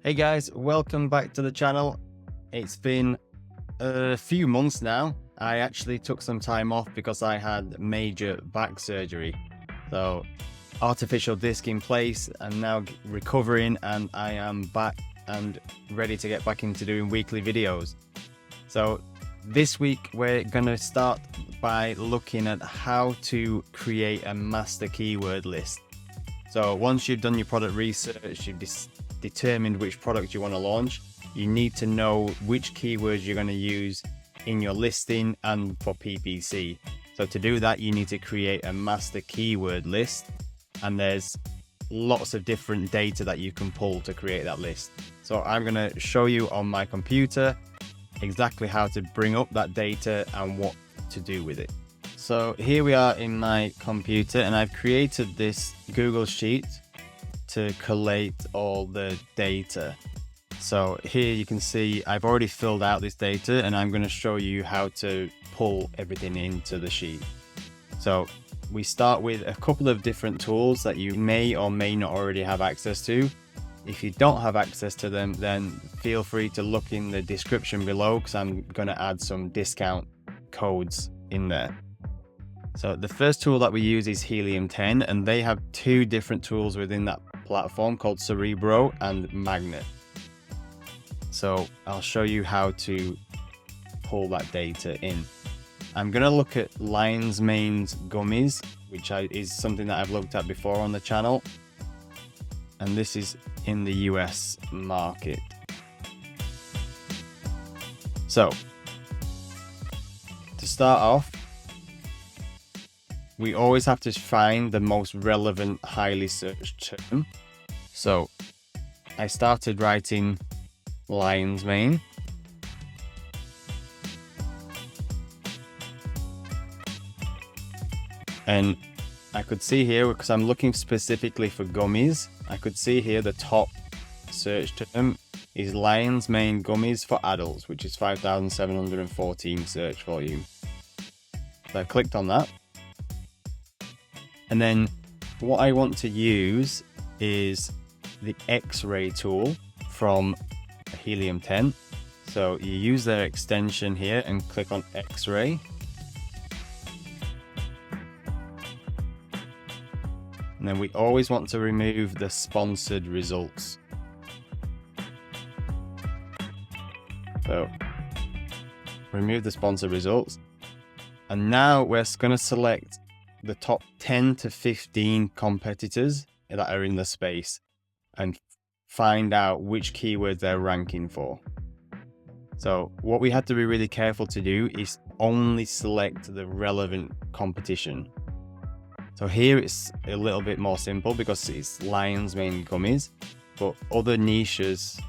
Hey guys, welcome back to the channel. It's been a few months now. I actually took some time off because I had major back surgery. So artificial disc in place. I'm now recovering and I am back and ready to get back into doing weekly videos. So this week we're going to start by looking at how to create a master keyword list. So once you've done your product research, you've determined which product you want to launch, you need to know which keywords you're going to use in your listing and for PPC. So to do that, you need to create a master keyword list, and there's lots of different data that you can pull to create that list. So I'm going to show you on my computer exactly how to bring up that data and what to do with it. So here we are in my computer, and I've created this Google Sheet to collate all the data. So here you can see I've already filled out this data, and I'm going to show you how to pull everything into the sheet. So we start with a couple of different tools that you may or may not already have access to. If you don't have access to them, then feel free to look in the description below, because I'm going to add some discount codes in there. So the first tool that we use is Helium 10, and they have two different tools within that platform called Cerebro and Magnet. So I'll show you how to pull that data in. I'm going to look at Lion's Mane's gummies, which is something that I've looked at before on the channel. And this is in the US market. So to start off, we always have to find the most relevant, highly searched term. So I started writing Lion's Mane. And I could see here, because I'm looking specifically for gummies, I could see here the top search term is Lion's Mane gummies for adults, which is 5,714 search volume. So I clicked on that. And then what I want to use is the X-ray tool from Helium 10. So you use their extension here and click on X-ray. And then we always want to remove the sponsored results. So remove the sponsored results. And now we're going to select the top 10 to 15 competitors that are in the space and find out which keywords they're ranking for. So what we have to be really careful to do is only select the relevant competition. So here it's a little bit more simple because it's Lion's Mane gummies, but other niches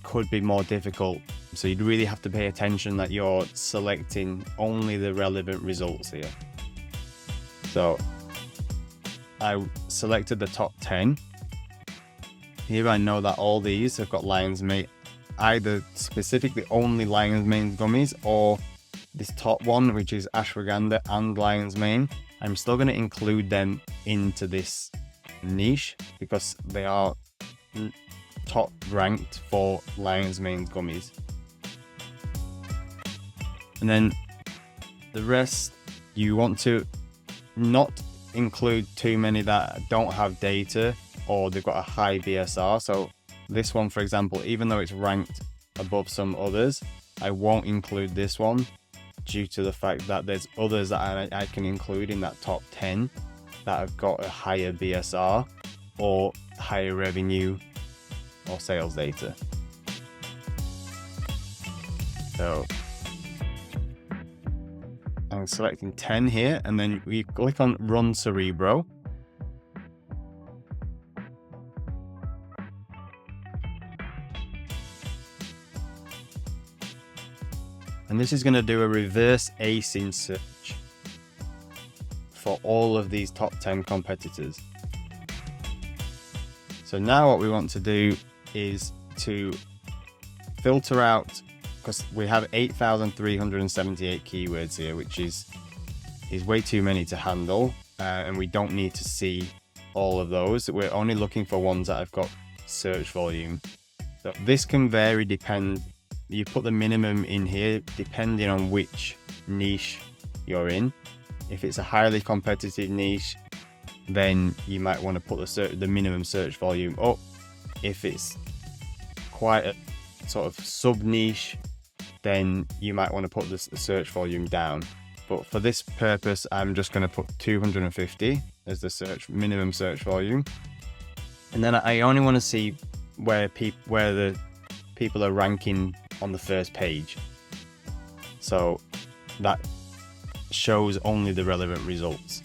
could be more difficult. So you'd really have to pay attention that you're selecting only the relevant results here. So I selected the top 10. Here I know that all these have got Lion's Mane, either specifically only Lion's Mane gummies, or this top one, which is ashwagandha and Lion's Mane. I'm still going to include them into this niche because they are top ranked for Lion's Mane gummies. And then the rest, you want to not include too many that don't have data or they've got a high BSR. So this one, for example, even though it's ranked above some others, I won't include this one due to the fact that there's others that I can include in that top 10 that have got a higher BSR or higher revenue or sales data. So I'm selecting 10 here, and then we click on Run Cerebro. And this is going to do a reverse ASIN search for all of these top 10 competitors. So now what we want to do is to filter out, because we have 8,378 keywords here, which is way too many to handle, and we don't need to see all of those. We're only looking for ones that have got search volume. So this can vary, you put the minimum in here depending on which niche you're in. If it's a highly competitive niche, then you might want to put the minimum search volume up. If it's quite a sort of sub niche, then you might want to put the search volume down. But for this purpose, I'm just going to put 250 as the minimum search volume. And then I only want to see where the people are ranking on the first page. So that shows only the relevant results.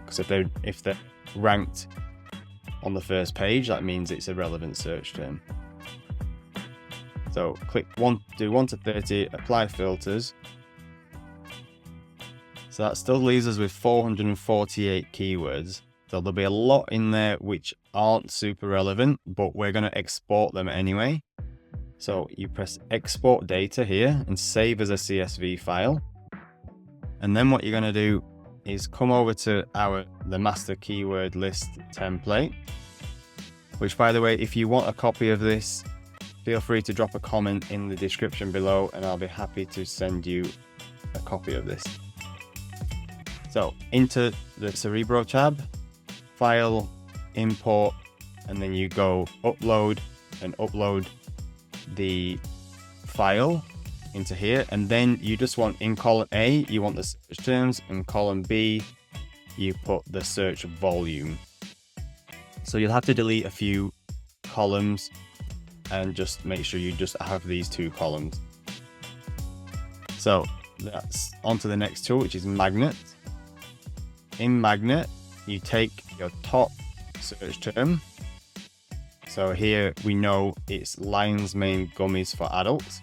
Because if they're ranked on the first page, that means it's a relevant search term. So do 1 to 30, apply filters. So that still leaves us with 448 keywords. So there'll be a lot in there which aren't super relevant, but we're going to export them anyway. So you press export data here and save as a CSV file. And then what you're going to do is come over to the master keyword list template, which, by the way, if you want a copy of this, feel free to drop a comment in the description below and I'll be happy to send you a copy of this. So into the Cerebro tab, file, import, and then you go upload and upload the file into here. And then you just want, in column A, you want the search terms, and column B, you put the search volume. So you'll have to delete a few columns and just make sure you just have these 2 columns. So that's onto the next tool, which is Magnet. In Magnet, you take your top search term. So here we know it's lion's mane gummies for adults.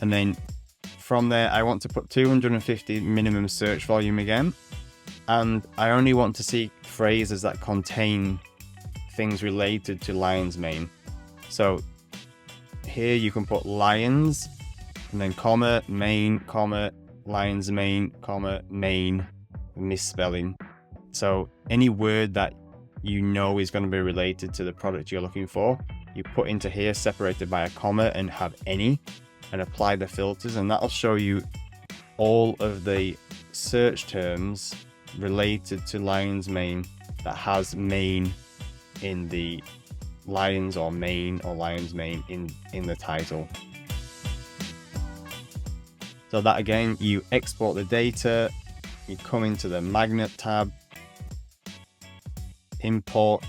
And then from there, I want to put 250 minimum search volume again. And I only want to see phrases that contain things related to lion's mane. So here you can put lions and then comma, mane, comma, lion's mane, comma, mane, misspelling. So any word that you know is going to be related to the product you're looking for, you put into here separated by a comma and have any, and apply the filters, and that'll show you all of the search terms related to lion's mane that has mane in the lions or mane or lion's mane in the title. So that, again, you export the data, you come into the Magnet tab, import,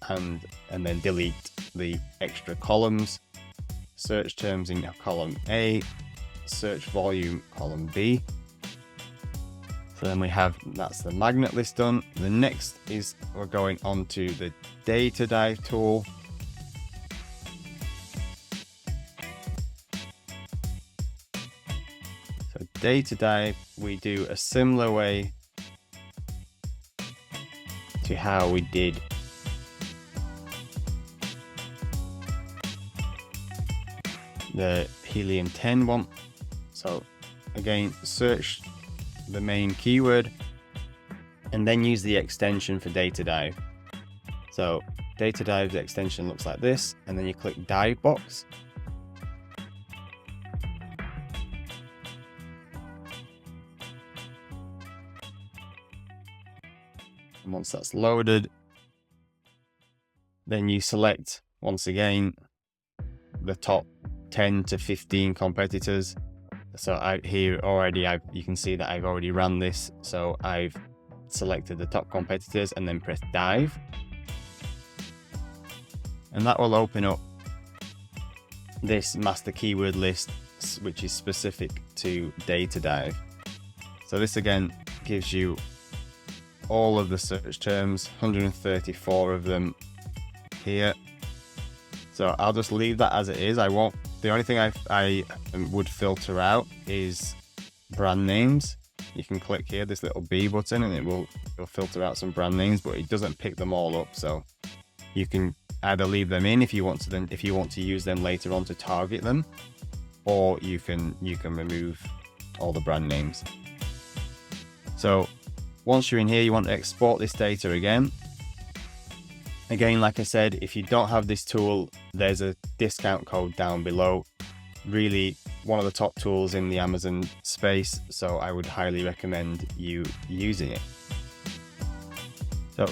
and then delete the extra columns. Search terms in column A, search volume column B. So then that's the magnet list done. The next is we're going on to the data dive tool. So data dive, we do a similar way to how we did the helium 10 one. So again, search the main keyword and then use the extension for data dive. So data dive's extension looks like this, and then you click dive box. And once that's loaded, then you select once again the top 10 to 15 competitors. So you can see that I've already ran this. So I've selected the top competitors and then press dive. And that will open up this master keyword list, which is specific to data dive. So this again gives you all of the search terms, 134 of them here. So I'll just leave that as it is. The only thing I would filter out is brand names. You can click here, this little B button, and it'll filter out some brand names, but it doesn't pick them all up. So you can either leave them in if you want to use them later on to target them, or you can remove all the brand names. So once you're in here, you want to export this data again. Again, like I said, if you don't have this tool, there's a discount code down below. Really one of the top tools in the Amazon space, so I would highly recommend you using it. So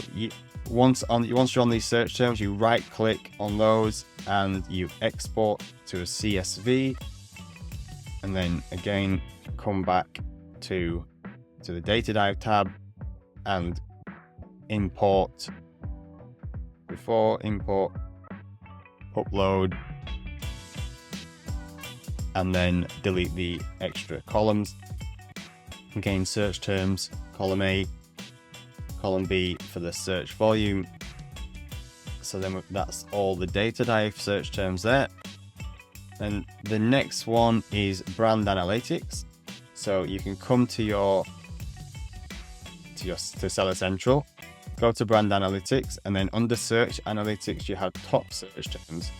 once you're on these search terms, you right click on those and you export to a CSV, and then again come back to the data dive tab and import, upload, and then delete the extra columns. Again, search terms, column A, column B for the search volume. So then that's all the data dive search terms there. And the next one is brand analytics. So you can come to Seller Central, go to brand analytics, and then under search analytics you have top search terms.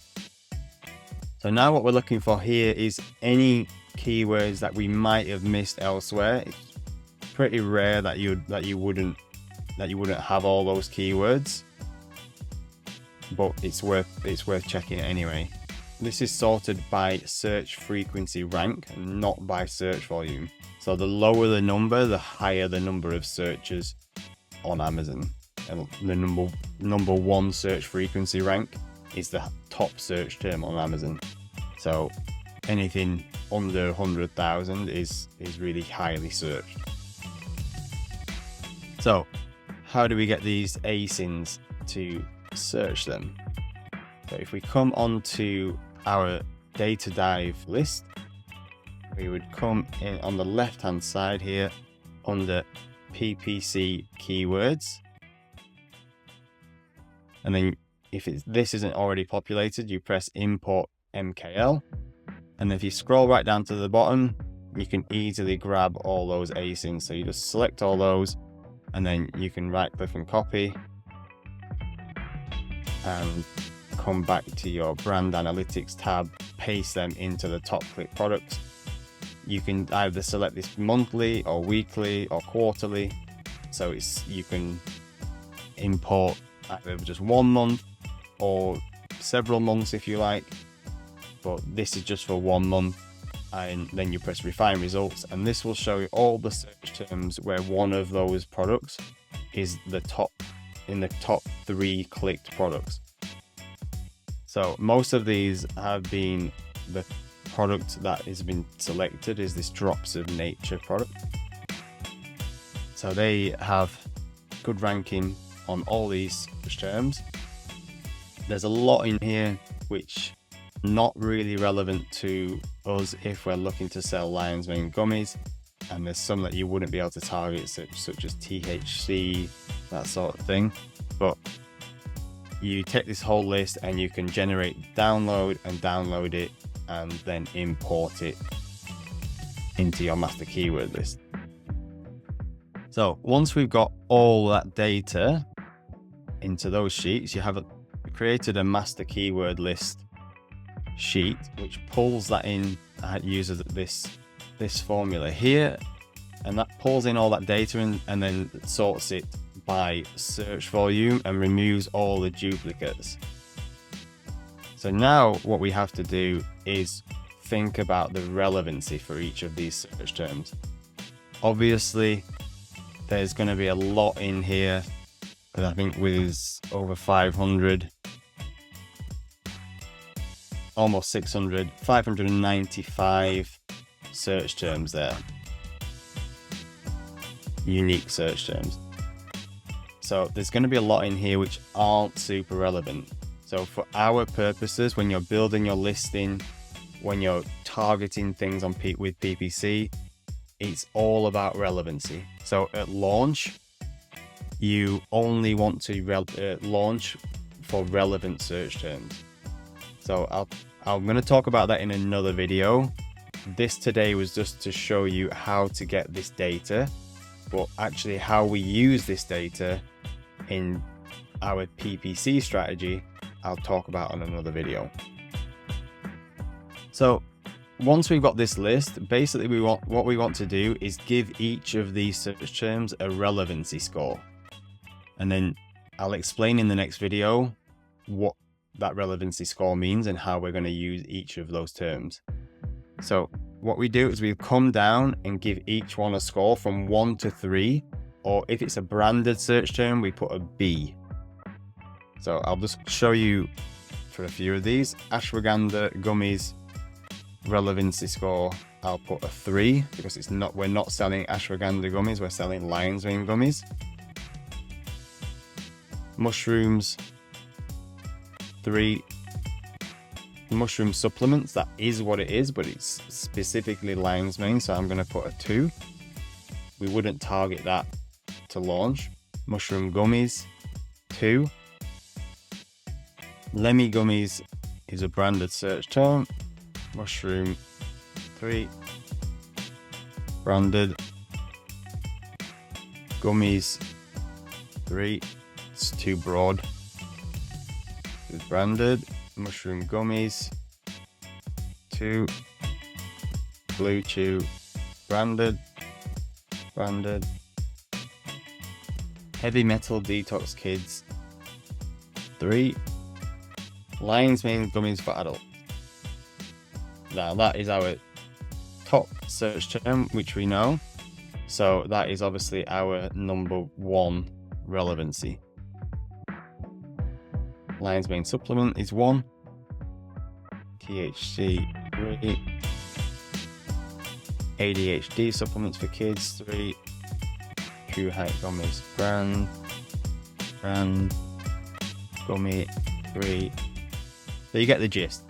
So now what we're looking for here is any keywords that we might have missed elsewhere. It's pretty rare that you wouldn't have all those keywords, but it's worth checking it anyway. This is sorted by search frequency rank and not by search volume. So the lower the number, the higher the number of searches on Amazon. And the number one search frequency rank is the top search term on Amazon. So anything under 100,000 is really highly searched. So how do we get these ASINs to search them? So if we come onto our data dive list, we would come in on the left hand side here under PPC keywords, and then if this isn't already populated, you press import MKL, and if you scroll right down to the bottom, you can easily grab all those ASINs. So you just select all those, and then you can right click and copy and come back to your brand analytics tab, paste them into the top click products. You can either select this monthly or weekly or quarterly, so you can import either just 1 month or several months if you like, but this is just for 1 month. And then you press refine results, and this will show you all the search terms where one of those products is in the top 3 clicked products. So most of these have been, the product that has been selected is this Drops of Nature product. So they have good ranking on all these search terms. There's a lot in here which not really relevant to us if we're looking to sell lion's mane gummies, and there's some that you wouldn't be able to target, such as THC, that sort of thing. But you take this whole list and you can download it and then import it into your master keyword list. So once we've got all that data into those sheets, you have created a master keyword list sheet which pulls that in and uses this formula here, and that pulls in all that data and then sorts it by search volume and removes all the duplicates. So now what we have to do is think about the relevancy for each of these search terms. Obviously there's going to be a lot in here, but I think with over 500, almost 600, 595 search terms there, unique search terms. So there's going to be a lot in here which aren't super relevant. So for our purposes, when you're building your listing, when you're targeting things with PPC, it's all about relevancy. So at launch, you only want to launch for relevant search terms. So I'm going to talk about that in another video. This today was just to show you how to get this data, but actually how we use this data in our PPC strategy, I'll talk about on another video. So once we've got this list, basically what we want to do is give each of these search terms a relevancy score. And then I'll explain in the next video what that relevancy score means and how we're going to use each of those terms. So what we do is we come down and give each one a score from 1 to 3, or if it's a branded search term, we put a B. So I'll just show you for a few of these. Ashwagandha gummies relevancy score, I'll put a 3 because we're not selling ashwagandha gummies, we're selling lion's mane gummies. Mushrooms, 3. Mushroom supplements, that is what it is, but it's specifically lion's mane, so I'm going to put a 2. We wouldn't target that to launch. Mushroom gummies, 2. Lemmy gummies is a branded search term. Mushroom, 3. Branded. Gummies, 3. It's too broad. It's branded. Mushroom gummies, 2. Blue chew, branded. Heavy metal detox kids, 3. Lion's mane gummies for adult. Now that is our top search term, which we know. So that is obviously our number 1 relevancy. Lion's mane supplement is 1. THC, 3. ADHD supplements for kids, 3. True Height gummies, brand, gummy, 3. So you get the gist.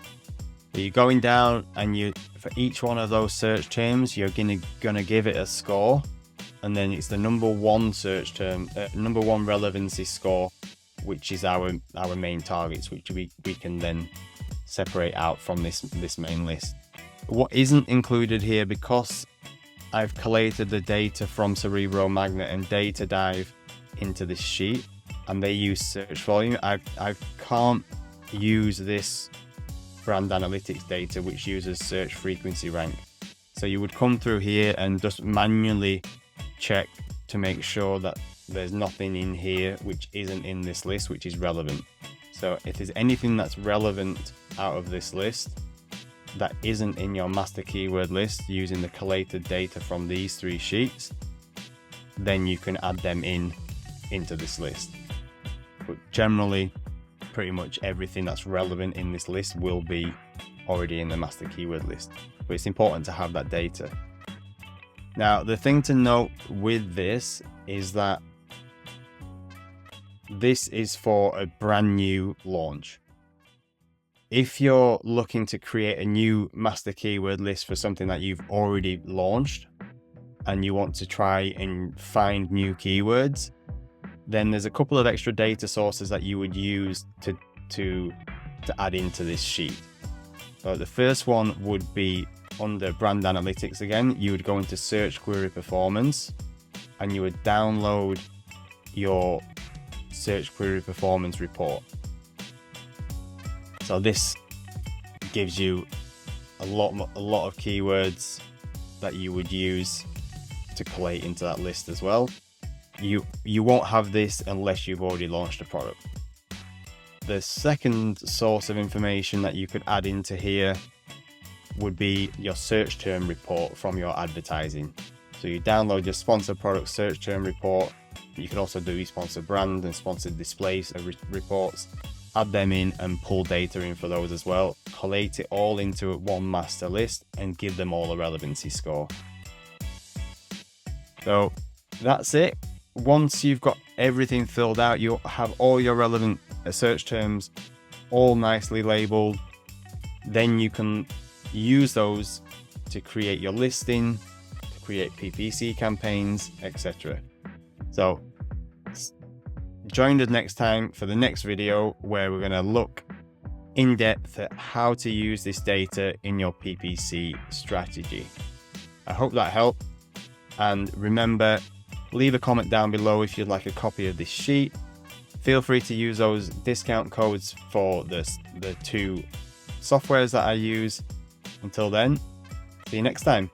So you're going down and for each one of those search terms, you're gonna give it a score, and then it's the number 1 search term, number 1 relevancy score, which is our main targets, which we can then separate out from this main list. What isn't included here, because I've collated the data from Cerebro Magnet and Data Dive into this sheet, and they use search volume, I can't use this brand analytics data, which uses search frequency rank. So you would come through here and just manually check to make sure that there's nothing in here which isn't in this list, which is relevant. So if there's anything that's relevant out of this list that isn't in your master keyword list using the collated data from these 3 sheets, then you can add them into this list. But generally, pretty much everything that's relevant in this list will be already in the master keyword list. But it's important to have that data. Now, the thing to note with this is that this is for a brand new launch. If you're looking to create a new master keyword list for something that you've already launched and you want to try and find new keywords, then there's a couple of extra data sources that you would use to add into this sheet. So the first one would be under brand analytics again. You would go into search query performance and you would download your search query performance report. So this gives you a lot of keywords that you would use to collate into that list as well. You won't have this unless you've already launched a product. The second source of information that you could add into here would be your search term report from your advertising. So you download your sponsored product search term report. You can also do sponsored brand and sponsored displays reports. Add them in and pull data in for those as well. Collate it all into one master list and give them all a relevancy score. So that's it. Once you've got everything filled out, you'll have all your relevant search terms all nicely labeled. Then you can use those to create your listing, to create PPC campaigns, etc. So join us next time for the next video where we're going to look in depth at how to use this data in your PPC strategy. I hope that helped, and remember, leave a comment down below if you'd like a copy of this sheet. Feel free to use those discount codes for the 2 softwares that I use. Until then, see you next time.